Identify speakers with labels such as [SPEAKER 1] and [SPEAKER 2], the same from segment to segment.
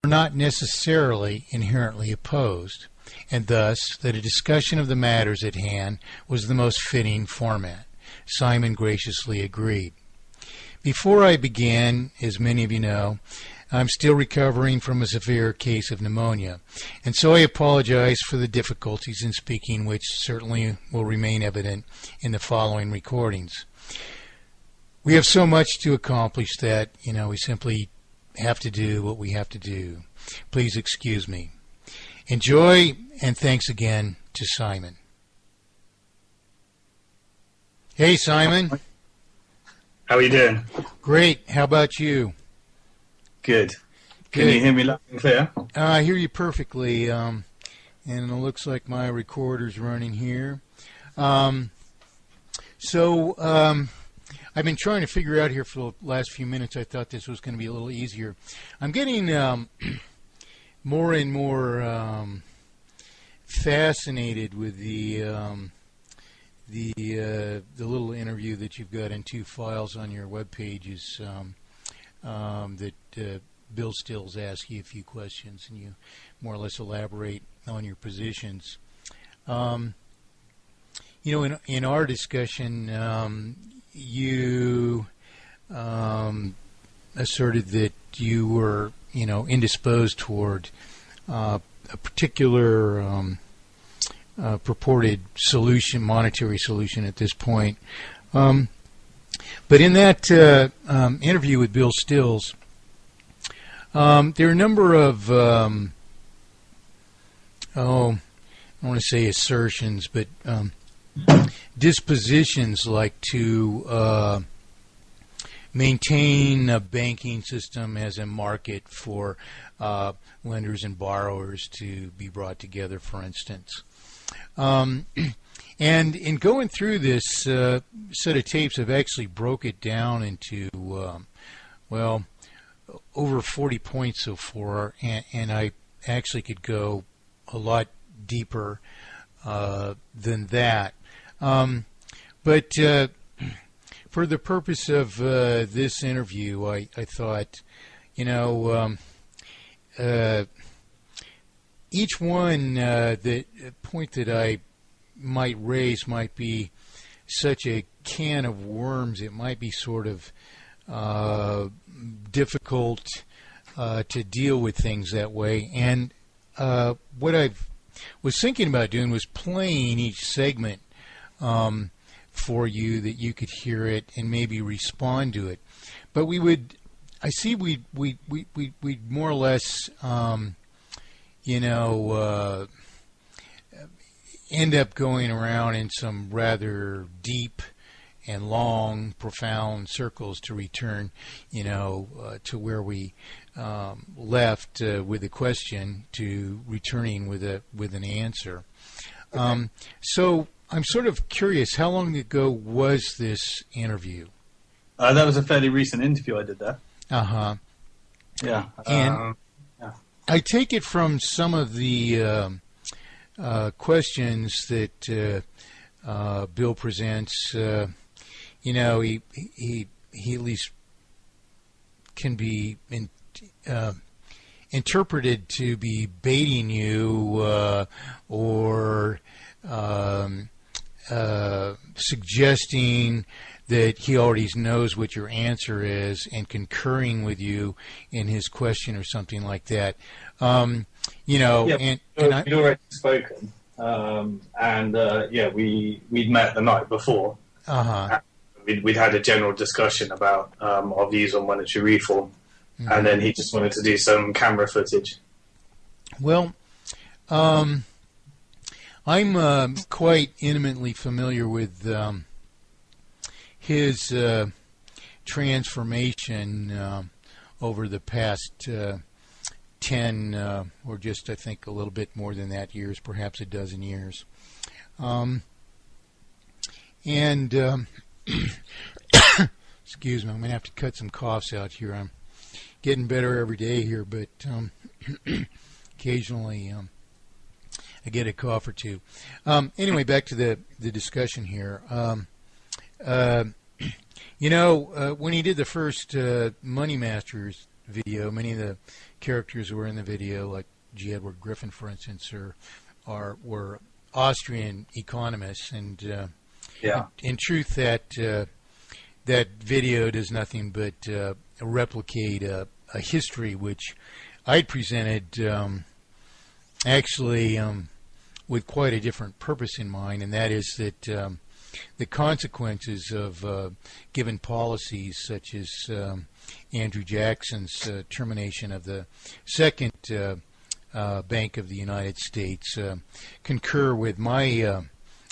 [SPEAKER 1] not necessarily inherently opposed, and thus that a discussion of the matters at hand was the most fitting format. Simon graciously agreed. Before I began, as many of you know, I'm still recovering from a severe case of pneumonia, and so I apologize for the difficulties in speaking, which certainly will remain evident in the following recordings. We have so much to accomplish that, we simply have to do what we have to do. Please excuse me. Enjoy, and thanks again to Simon. Hey, Simon.
[SPEAKER 2] How are you doing?
[SPEAKER 1] Great. How about you?
[SPEAKER 2] Good. Can you hear me loud and clear?
[SPEAKER 1] I hear you perfectly, and it looks like my recorder's running here. I've been trying to figure out here for the last few minutes. I thought this was going to be a little easier. I'm getting more and more fascinated with the little interview that you've got in 2 files on your web pages. That Bill Stills asks you a few questions, and you more or less elaborate on your positions. In our discussion, you asserted that you were, indisposed toward a particular purported solution, monetary solution at this point. But in that interview with Bill Stills, there are a number of, I don't want to say assertions, but dispositions like to maintain a banking system as a market for lenders and borrowers to be brought together, for instance. And in going through this set of tapes, I've actually broke it down into, over 40 points so far, and I actually could go a lot deeper than that. But for the purpose of this interview, I thought, each one, the point that I might raise might be such a can of worms. It might be sort of difficult to deal with things that way. And what I was thinking about doing was playing each segment for you, that you could hear it and maybe respond to it. But we'd more or less end up going around in some rather deep and long, profound circles to return, to where we left with a question, to returning with an answer. Okay. So I'm sort of curious, how long ago was this interview?
[SPEAKER 2] That was a fairly recent interview I did there.
[SPEAKER 1] Uh-huh.
[SPEAKER 2] Yeah.
[SPEAKER 1] And I take it from some of the questions that Bill presents, he at least can be interpreted to be baiting you or suggesting that he already knows what your answer is and concurring with you in his question or something like that.
[SPEAKER 2] We'd already spoken, we'd met the night before.
[SPEAKER 1] Uh-huh.
[SPEAKER 2] We'd had a general discussion about our views on monetary reform, mm-hmm. and then he just wanted to do some camera footage.
[SPEAKER 1] Well, I'm quite intimately familiar with his transformation over the past 10 or just, I think, a little bit more than that years, perhaps a dozen years. Excuse me, I'm going to have to cut some coughs out here. I'm getting better every day here, but occasionally I get a cough or two. Anyway, back to the discussion here. When he did the first Money Masters video. Many of the characters who were in the video, like G. Edward Griffin, for instance, were Austrian economists, and in truth, that video does nothing but replicate a history which I'd presented actually with quite a different purpose in mind, and that is that the consequences of given policies, such as Andrew Jackson's termination of the Second Bank of the United States, concur with my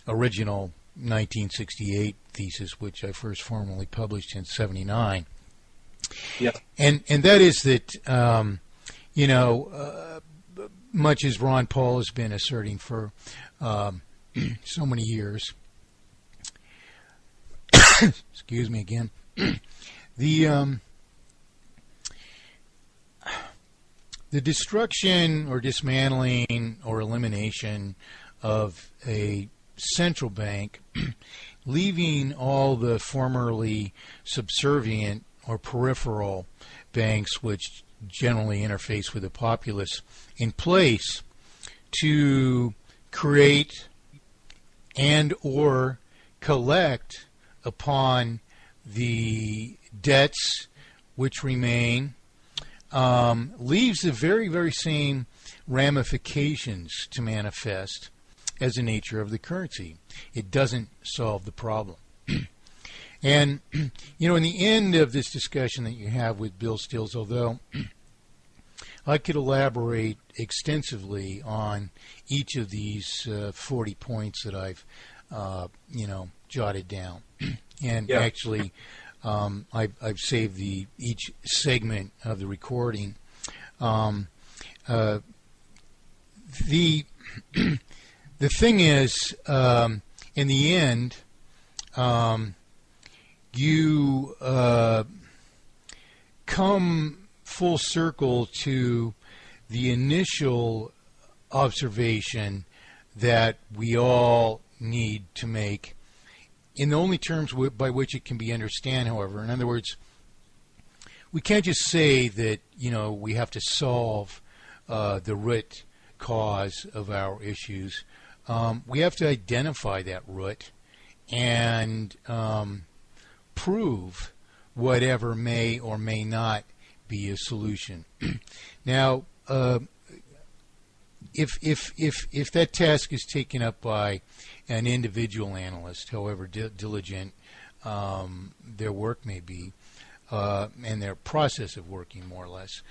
[SPEAKER 1] original 1968 thesis, which I first formally published in '79.
[SPEAKER 2] Yeah.
[SPEAKER 1] And that is that, much as Ron Paul has been asserting for so many years, excuse me again, the destruction or dismantling or elimination of a central bank, leaving all the formerly subservient or peripheral banks, which generally interface with the populace, in place to create and or collect upon the debts which remain, leaves the very, very same ramifications to manifest as the nature of the currency. It doesn't solve the problem. And, in the end of this discussion that you have with Bill Stills, although I could elaborate extensively on each of these 40 points that I've, jotted down. And actually, I've saved each segment of the recording. The thing is, in the end, you come full circle to the initial observation that we all need to make, in the only terms by which it can be understood, however. In other words, we can't just say that, we have to solve the root cause of our issues. We have to identify that root and prove whatever may or may not be a solution. Now, if that task is taken up by an individual analyst, however diligent their work may be, and their process of working, more or less,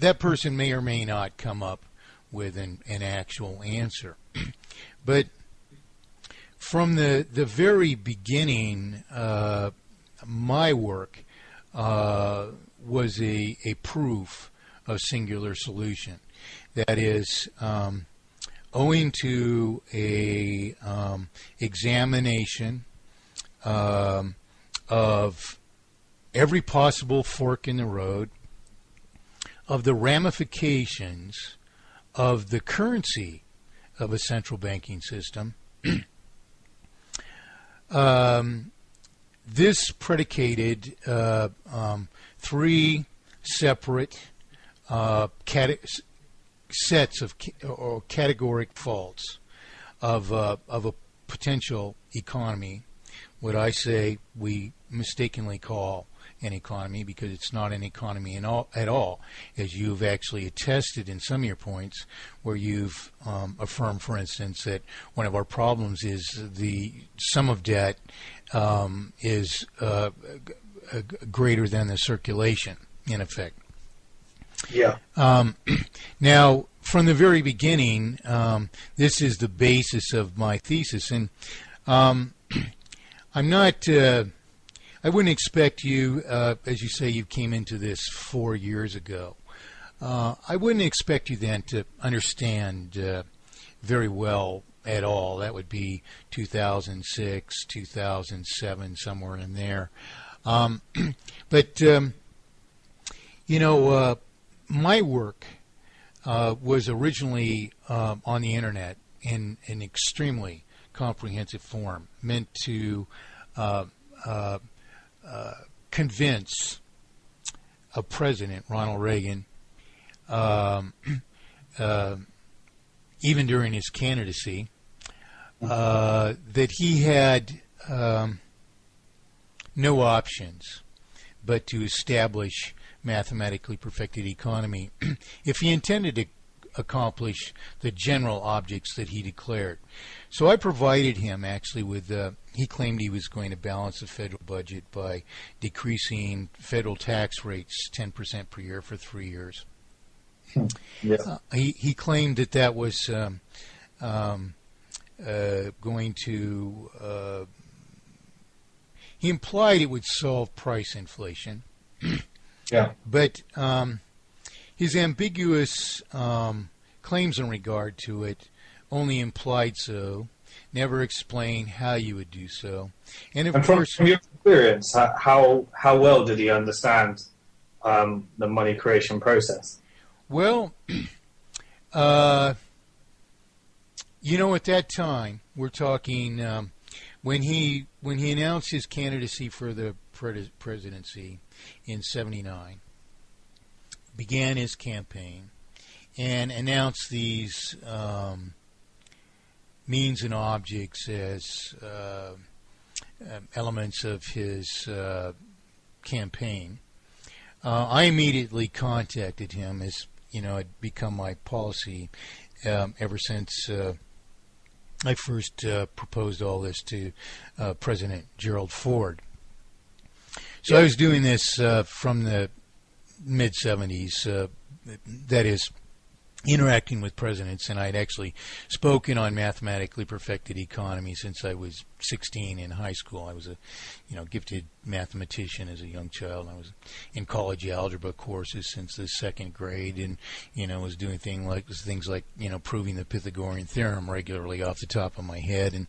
[SPEAKER 1] that person may or may not come up with an actual answer. But from the very beginning, my work was a proof of singular solution. That is, owing to a examination of every possible fork in the road, of the ramifications of the currency of a central banking system. This predicated three separate sets of or categoric faults of a potential economy, what I say we mistakenly call an economy, because it's not an economy at all, as you've actually attested in some of your points, where you've affirmed, for instance, that one of our problems is the sum of debt is greater than the circulation, in effect.
[SPEAKER 2] Yeah.
[SPEAKER 1] Now, from the very beginning, this is the basis of my thesis, and I'm not. I wouldn't expect you, as you say, you came into this 4 years ago. I wouldn't expect you then to understand very well at all. That would be 2006, 2007, somewhere in there. But my work was originally on the internet in an extremely comprehensive form, meant to convince of President Ronald Reagan, um, even during his candidacy, that he had no options but to establish mathematically perfected economy if he intended to accomplish the general objects that he declared. So I provided him actually with, he claimed he was going to balance the federal budget by decreasing federal tax rates 10% per year for 3 years.
[SPEAKER 2] Yeah.
[SPEAKER 1] He claimed that that was going to, he implied it would solve price inflation.
[SPEAKER 2] Yeah.
[SPEAKER 1] But his ambiguous claims in regard to it only implied so, never explained how you would do so. And of course,
[SPEAKER 2] from your experience, how well did he understand the money creation process?
[SPEAKER 1] well, at that time, we're talking when he announced his candidacy for the presidency in '79, began his campaign, and announced these means and objects as elements of his campaign. I immediately contacted him, as had become my policy ever since I first proposed all this to President Gerald Ford. So I was doing this from the mid-'70s, that is, interacting with presidents, and I'd actually spoken on mathematically perfected economy since I was 16 in high school. I was a gifted mathematician as a young child. I was in college algebra courses since the second grade, and was doing things like proving the Pythagorean theorem regularly off the top of my head. And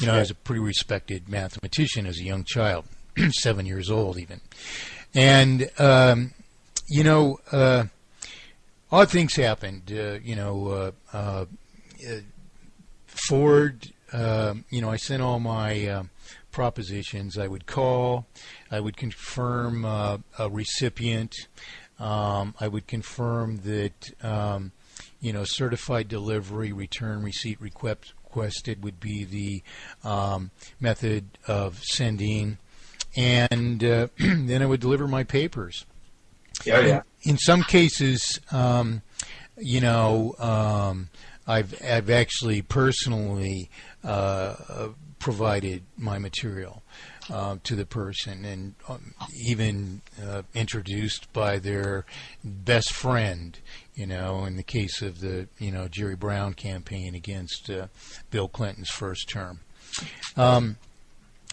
[SPEAKER 1] I was a pretty respected mathematician as a young child, 7 years old even. And odd things happened. Ford, I sent all my propositions. I would call. I would confirm a recipient. I would confirm that, certified delivery, return receipt requested would be the method of sending. And then I would deliver my papers.
[SPEAKER 2] Yeah.
[SPEAKER 1] In some cases, I've actually personally provided my material to the person, and even introduced by their best friend. In the case of the Jerry Brown campaign against Bill Clinton's first term. In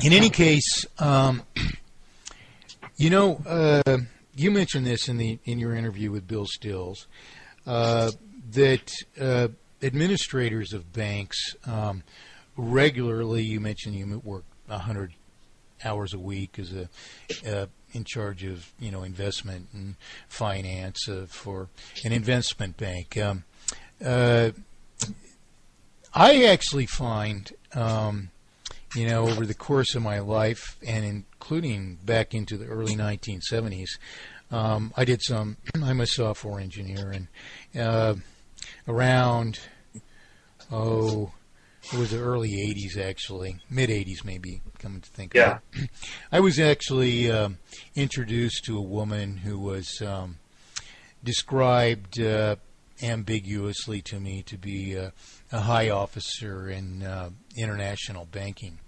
[SPEAKER 1] any case, you mentioned this in your interview with Bill Stills, that administrators of banks regularly, you mentioned you work 100 hours a week as in charge of investment and finance for an investment bank. I actually find over the course of my life, and including back into the early 1970s, I'm a software engineer, and around, it was the early 80s actually, mid-80s maybe, coming to think of it. I was actually introduced to a woman who was described ambiguously to me to be a high officer in international banking.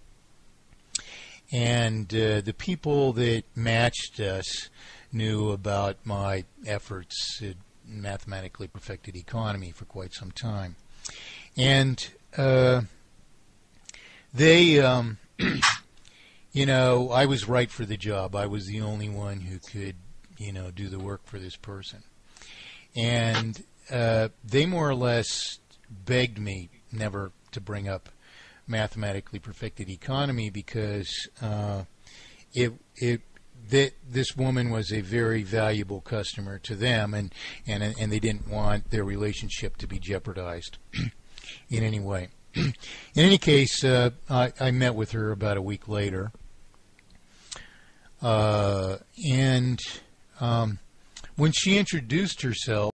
[SPEAKER 1] And the people that matched us knew about my efforts at mathematically perfected economy for quite some time. And they, I was right for the job. I was the only one who could, do the work for this person. And they more or less begged me never to bring up mathematically perfected economy because this woman was a very valuable customer to them, and they didn't want their relationship to be jeopardized in any way. In any case, I met with her about a week later, and When she introduced herself,